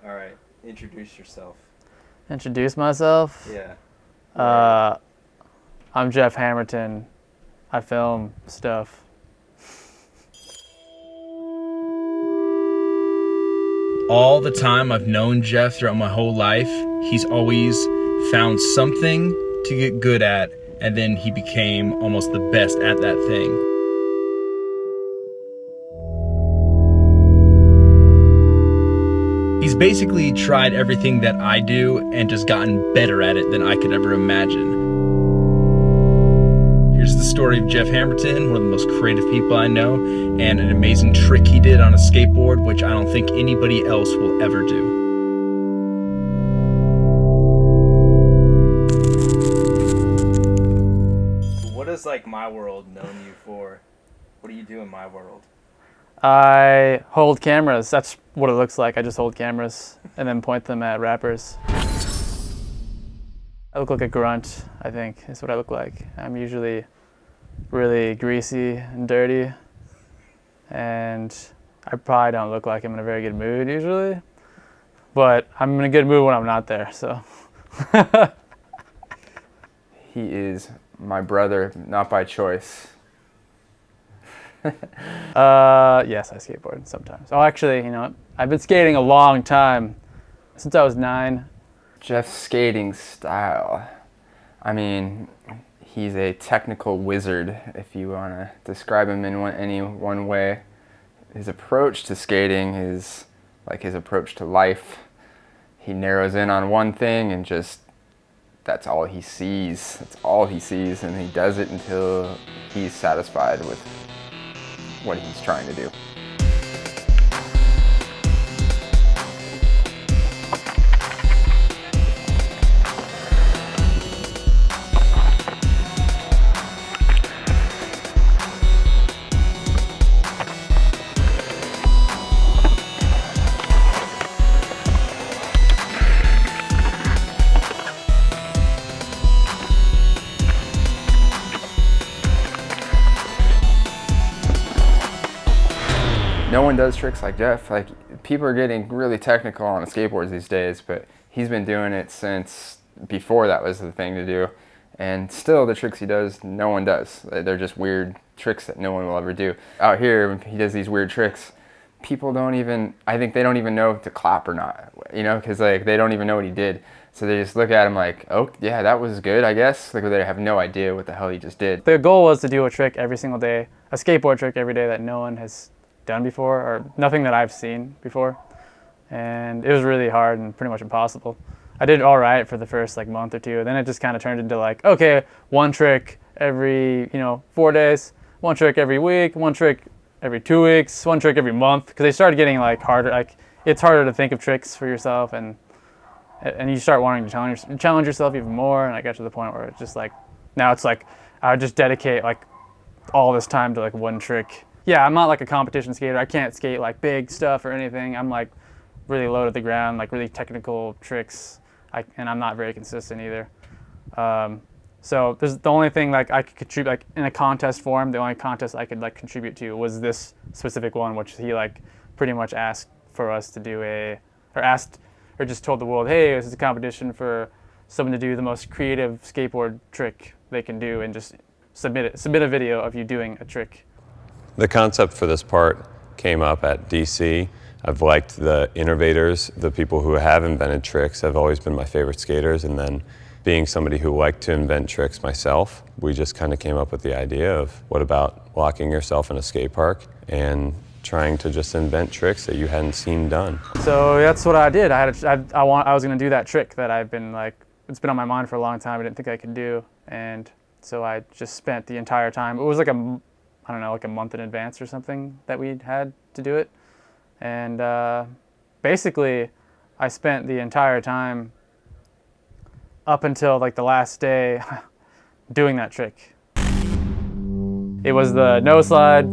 All right, introduce yourself. Introduce myself? Yeah. I'm Jeff Hammerton. I film stuff. All the time I've known Jeff throughout my whole life, he's always found something to get good at, and then he became almost the best at that thing. He's basically tried everything that I do and just gotten better at it than I could ever imagine. Here's the story of Jeff Hammerton, one of the most creative people I know, and an amazing trick he did on a skateboard, which I don't think anybody else will ever do. What is like My World known you for? What do you do in My World? I hold cameras. That's what it looks like. I just hold cameras and then point them at rappers. I look like a grunt, I think, is what I look like. I'm usually really greasy and dirty, and I probably don't look like I'm in a very good mood usually, but I'm in a good mood when I'm not there, so. He is my brother, not by choice. Yes, I skateboard sometimes. Oh, actually, you know what? I've been skating a long time, since I was 9. Jeff's skating style. I mean, he's a technical wizard, if you want to describe him in any one way. His approach to skating is like his approach to life. He narrows in on one thing and just, that's all he sees. That's all he sees, and he does it until he's satisfied with what he's trying to do. No one does tricks like Jeff. Like, people are getting really technical on the skateboards these days, but he's been doing it since before that was the thing to do. And still, the tricks he does, no one does. They're just weird tricks that no one will ever do. Out here, he does these weird tricks. People don't even, I think they don't even know to clap or not, you know, because like they don't even know what he did. So they just look at him like, oh, yeah, that was good, I guess. Like, they have no idea what the hell he just did. The goal was to do a trick every single day, a skateboard trick every day that no one has done before, or nothing that I've seen before, and it was really hard and pretty much impossible. I did all right for the first like month or two, then it just kind of turned into like, okay, one trick every 4 days, one trick every week, one trick every 2 weeks, one trick every month, because they started getting like harder. Like, it's harder to think of tricks for yourself, and you start wanting to challenge yourself even more. And I got to the point where it's just like, now it's like I would just dedicate like all this time to like one trick. Yeah, I'm not like a competition skater. I can't skate like big stuff or anything. I'm like really low to the ground, like really technical tricks, and I'm not very consistent either. So there's the only thing like I could contribute, like in a contest form, the only contest I could like contribute to was this specific one, which he like pretty much asked for us to do or just told the world, hey, this is a competition for someone to do the most creative skateboard trick they can do, and just submit a video of you doing a trick. The concept for this part came up at DC. I've liked the innovators, the people who have invented tricks. Have always been my favorite skaters, and then being somebody who liked to invent tricks myself, we just kind of came up with the idea of what about locking yourself in a skate park and trying to just invent tricks that you hadn't seen done. So that's what I did. I was going to do that trick that I've been like, it's been on my mind for a long time. I didn't think I could do, and so I just spent the entire time. It was like I don't know, like a month in advance or something that we had to do it. And basically, I spent the entire time up until like the last day doing that trick. It was the no slide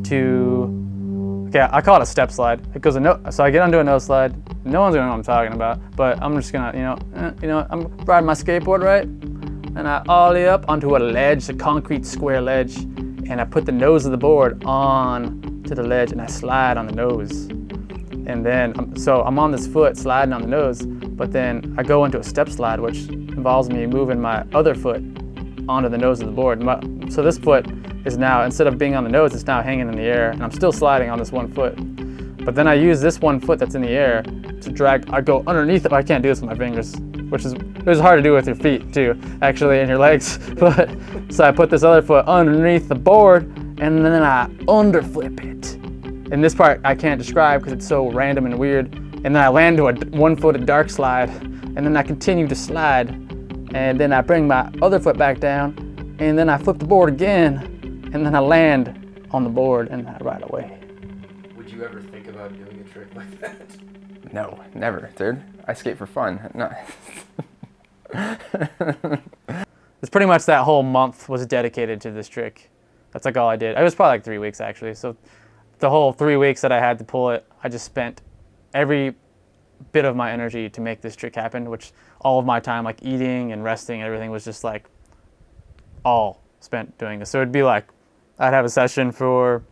to, okay, I call it a step slide. It goes so I get onto a no slide. No one's gonna know what I'm talking about, but I'm just gonna, I'm riding my skateboard, right? And I ollie up onto a ledge, a concrete square ledge, and I put the nose of the board on to the ledge, and I slide on the nose. And then, so I'm on this foot sliding on the nose, but then I go into a step slide, which involves me moving my other foot onto the nose of the board. So this foot is now, instead of being on the nose, it's now hanging in the air, and I'm still sliding on this one foot. But then I use this one foot that's in the air to drag, I go underneath it. I can't do this with my fingers, which is, it was hard to do with your feet too, actually, and your legs. But so I put this other foot underneath the board, and then I underflip it. And this part I can't describe because it's so random and weird. And then I land to a one-footed dark slide, and then I continue to slide, and then I bring my other foot back down, and then I flip the board again, and then I land on the board and I ride away. Would you ever think about doing a trick like that? No, never, dude. I skate for fun. No. It's pretty much that whole month was dedicated to this trick. That's like all I did. It was probably like 3 weeks actually. So the whole 3 weeks that I had to pull it, I just spent every bit of my energy to make this trick happen, which all of my time, like eating and resting and everything, was just like all spent doing this. So it'd be like, I'd have a session for,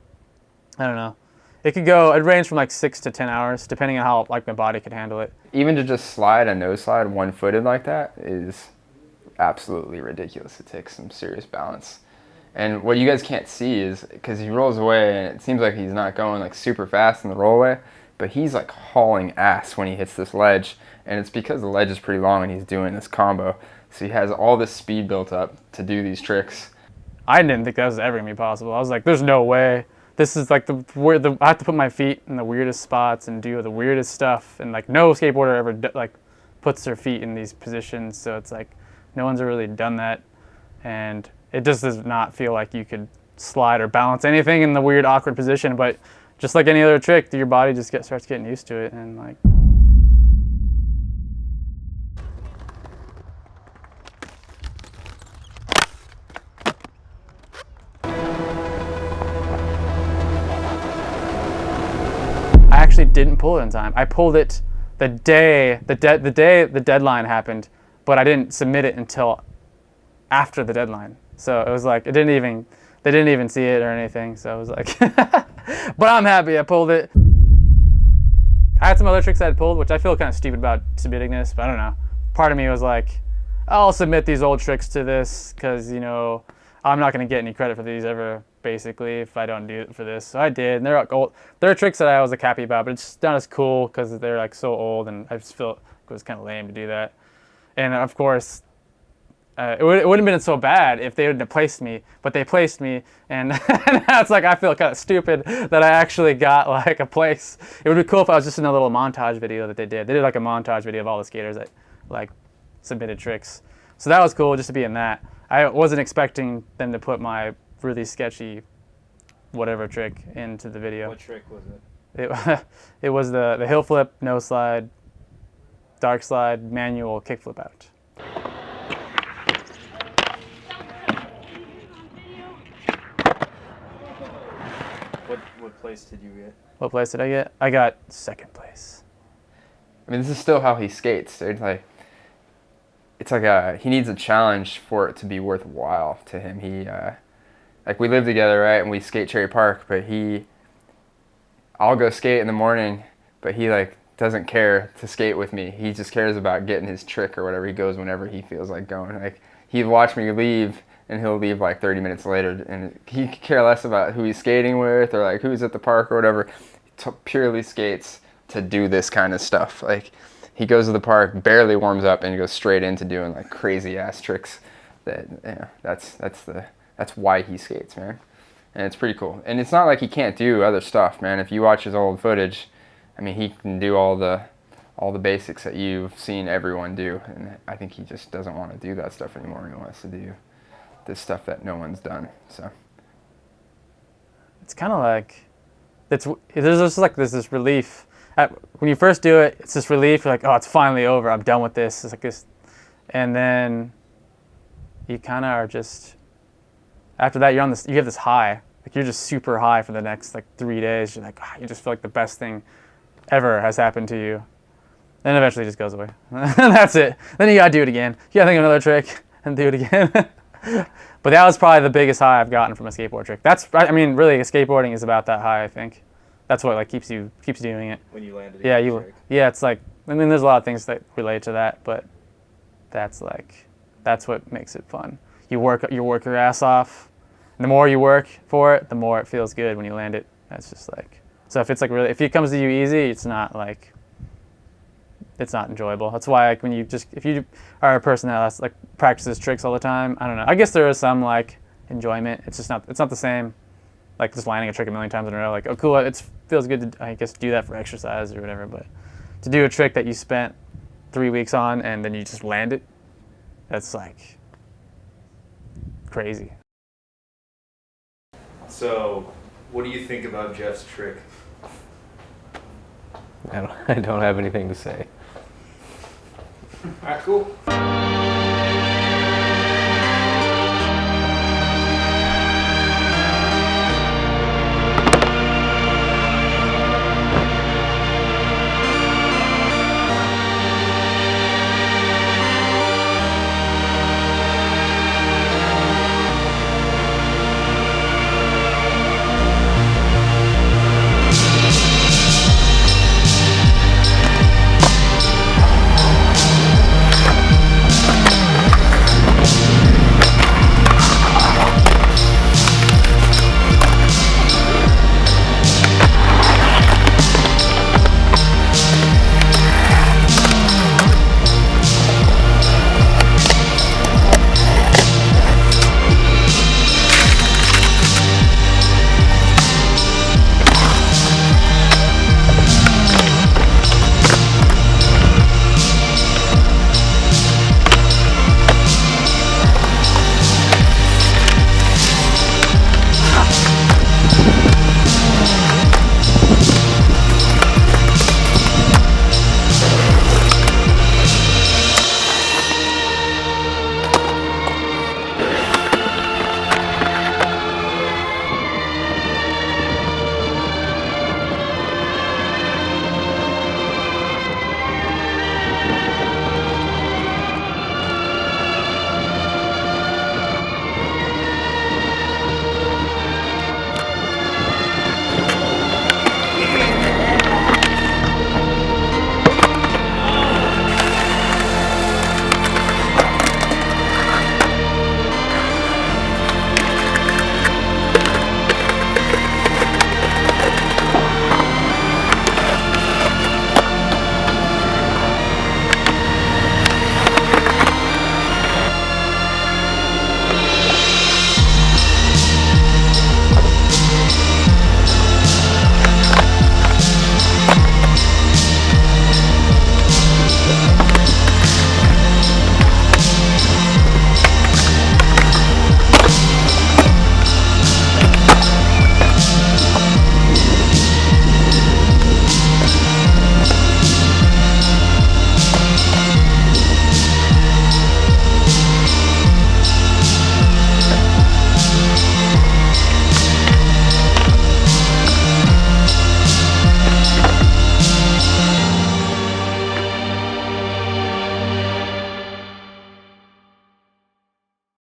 I don't know, it'd range from like 6 to 10 hours, depending on how like my body could handle it. Even to just slide a nose slide one-footed like that is absolutely ridiculous. It takes some serious balance. And what you guys can't see is, because he rolls away and it seems like he's not going like super fast in the rollaway, but he's like hauling ass when he hits this ledge. And it's because the ledge is pretty long and he's doing this combo. So he has all this speed built up to do these tricks. I didn't think that was ever gonna be possible. I was like, there's no way. This is like I have to put my feet in the weirdest spots and do the weirdest stuff. And like no skateboarder ever like puts their feet in these positions. So it's like, no one's really done that. And it just does not feel like you could slide or balance anything in the weird, awkward position. But just like any other trick, your body just starts getting used to it. And like, I actually didn't pull it in time. I pulled it the day the deadline happened, but I didn't submit it until after the deadline. So it was like, they didn't even see it or anything. So it was like, but I'm happy I pulled it. I had some other tricks I had pulled, which I feel kind of stupid about submitting this, but I don't know. Part of me was like, I'll submit these old tricks to this because, you know, I'm not going to get any credit for these ever, basically, if I don't do it for this. So I did, and they're like old. There are tricks that I was like happy about, but it's not as cool because they're like so old, and I just felt it was kind of lame to do that. And of course, it wouldn't have been so bad if they wouldn't have placed me, but they placed me, and now it's like I feel kind of stupid that I actually got like a place. It would be cool if I was just in a little montage video that they did. They did like a montage video of all the skaters that like submitted tricks. So that was cool just to be in that. I wasn't expecting them to put my really sketchy whatever trick into the video. What trick was it? It was the hill flip, no slide, dark slide, manual kickflip out. What place did you get? What place did I get? I got second place. I mean, this is still how he skates, dude. Like, it's like he needs a challenge for it to be worthwhile to him. He, like we live together, right? And we skate Cherry Park, but I'll go skate in the morning, but he like doesn't care to skate with me. He just cares about getting his trick or whatever. He goes whenever he feels like going. Like, he'd watch me leave, and he'll leave like 30 minutes later, and he could care less about who he's skating with or like who's at the park or whatever. He purely skates to do this kind of stuff. Like, he goes to the park, barely warms up, and goes straight into doing like crazy ass tricks. That's why he skates, man. And it's pretty cool. And it's not like he can't do other stuff, man. If you watch his old footage, I mean, he can do all the basics that you've seen everyone do. And I think he just doesn't want to do that stuff anymore. He wants to do this stuff that no one's done. So it's kind of like there's just like this relief. When you first do it, it's this relief. You're like, oh, it's finally over. I'm done with this. It's like this, and then you kind of are just. After that, you have this high. Like, you're just super high for the next like 3 days. You're like, you just feel like the best thing ever has happened to you. Then eventually it just goes away. That's it. Then you gotta do it again. You gotta think of another trick and do it again. But that was probably the biggest high I've gotten from a skateboard trick. I mean, really, skateboarding is about that high, I think. that's what like keeps you doing it. When you landed. Yeah, it's like, I mean, there's a lot of things that relate to that, but that's what makes it fun. You work your ass off. And the more you work for it, the more it feels good when you land it. That's just like, so if it's like really, if it comes to you easy, it's not enjoyable. That's why like if you are a person that like practices tricks all the time, I don't know. I guess there is some like enjoyment. It's not the same. Like just landing a trick a million times in a row, like, oh cool, it feels good to, I guess, do that for exercise or whatever, but to do a trick that you spent 3 weeks on and then you just land it, that's like crazy. So, what do you think about Jeff's trick? I don't have anything to say. All right, cool.